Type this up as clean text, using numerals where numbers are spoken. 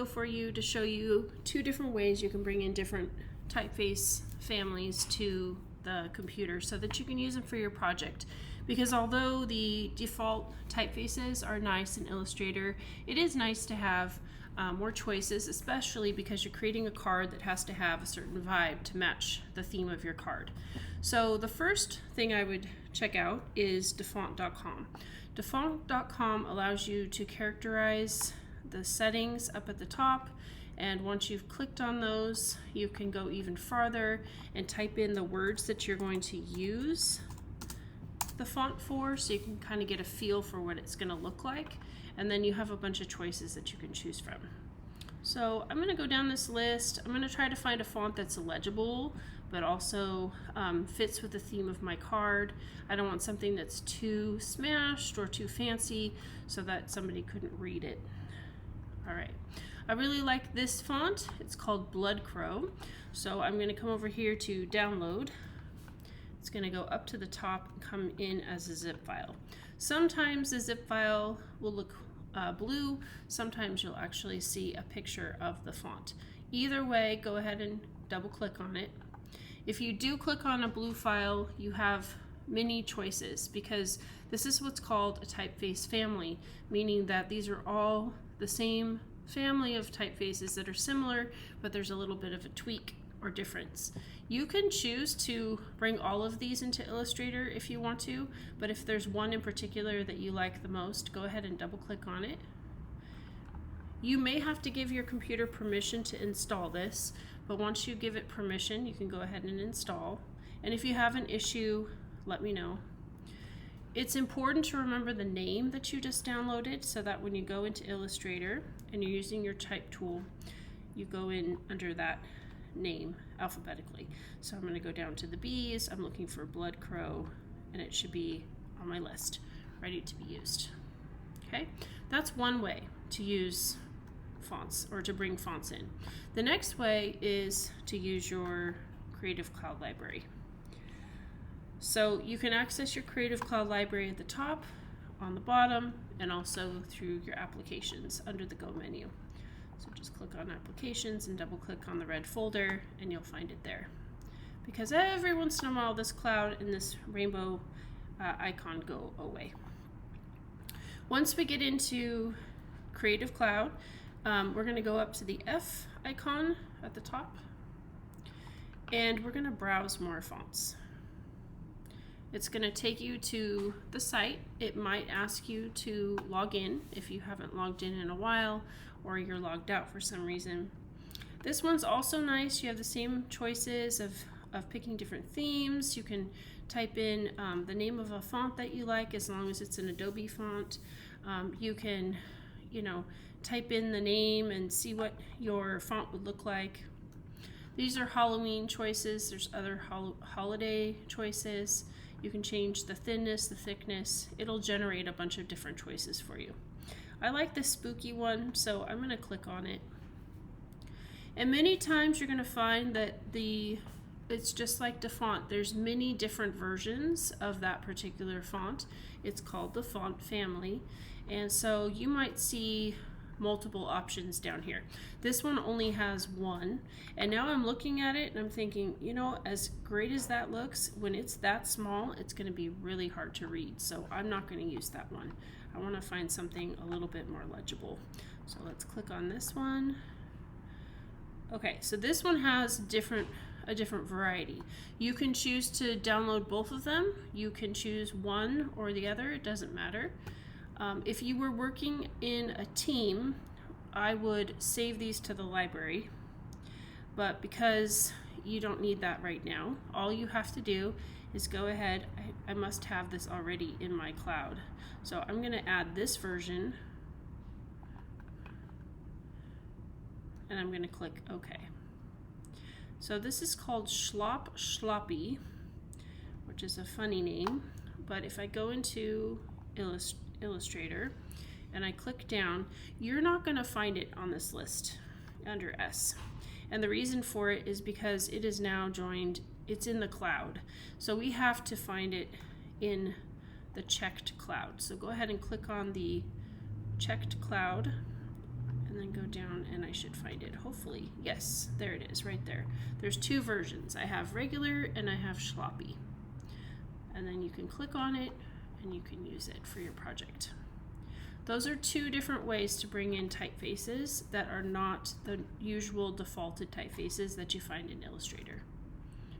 For you to show you two different ways you can bring in different typeface families to the computer so that you can use them for your project. Because although the default typefaces are nice in Illustrator, it is nice to have more choices, especially because you're creating a card that has to have a certain vibe to match the theme of your card. So the first thing I would check out is dafont.com. Dafont.com allows you to characterize the settings up at the top, and once you've clicked on those, you can go even farther and type in the words that you're going to use the font for, so you can kind of get a feel for what it's going to look like, and then you have a bunch of choices that you can choose from. So I'm going to go down this list. I'm going to try to find a font that's legible but also fits with the theme of my card. I don't want something that's too smashed or too fancy so that somebody couldn't read it. All right, I really like this font. It's called Blood Crow. So I'm going to come over here to download. It's going to go up to the top and come in as a zip file. Sometimes the zip file will look blue. Sometimes you'll actually see a picture of the font. Either way, go ahead and double click on it. If you do click on a blue file, you have many choices because this is what's called a typeface family, meaning that these are all the same family of typefaces that are similar, but there's a little bit of a tweak or difference. You can choose to bring all of these into Illustrator if you want to, but if there's one in particular that you like the most, go ahead and double click on it. You may have to give your computer permission to install this, but once you give it permission, you can go ahead and install. And if you have an issue, let me know. It's important to remember the name that you just downloaded so that when you go into Illustrator and you're using your type tool, you go in under that name alphabetically. So I'm going to go down to the B's. I'm looking for Blood Crow, and it should be on my list, ready to be used. Okay, that's one way to use fonts or to bring fonts in. The next way is to use your Creative Cloud library. So you can access your Creative Cloud library at the top, on the bottom, and also through your applications under the Go menu. So just click on Applications and double click on the red folder and you'll find it there. Because every once in a while this cloud and this rainbow icon go away. Once we get into Creative Cloud, we're going to go up to the F icon at the top and we're going to browse more fonts. It's going to take you to the site. It might ask you to log in if you haven't logged in a while or you're logged out for some reason. This one's also nice. You have the same choices of picking different themes. You can type in the name of a font that you like as long as it's an Adobe font. You can, type in the name and see what your font would look like. These are Halloween choices. There's other holiday choices. You can change the thinness, the thickness. It'll generate a bunch of different choices for you. I like this spooky one, so I'm going to click on it. And many times you're going to find that it's just like the font. There's many different versions of that particular font. It's called the font family. And so you might see multiple options down here. This one only has one, and now I'm looking at it and I'm thinking, as great as that looks, when it's that small, it's going to be really hard to read. So I'm not going to use that one. I want to find something a little bit more legible. So let's click on this one. Okay, so this one has a different variety. You can choose to download both of them. You can choose one or the other. It doesn't matter. If you were working in a team, I would save these to the library, but because you don't need that right now, all you have to do is go ahead. I must have this already in my cloud, so I'm going to add this version, and I'm going to click OK. So this is called Sloppy, which is a funny name, but if I go into Illustrator and I click down, you're not going to find it on this list under S. And the reason for it is because it is now joined, it's in the cloud. So we have to find it in the checked cloud. So go ahead and click on the checked cloud and then go down, and I should find it, hopefully. Yes, there it is, right there. There's two versions. I have regular and I have sloppy. And then you can click on it and you can use it for your project. Those are two different ways to bring in typefaces that are not the usual defaulted typefaces that you find in Illustrator.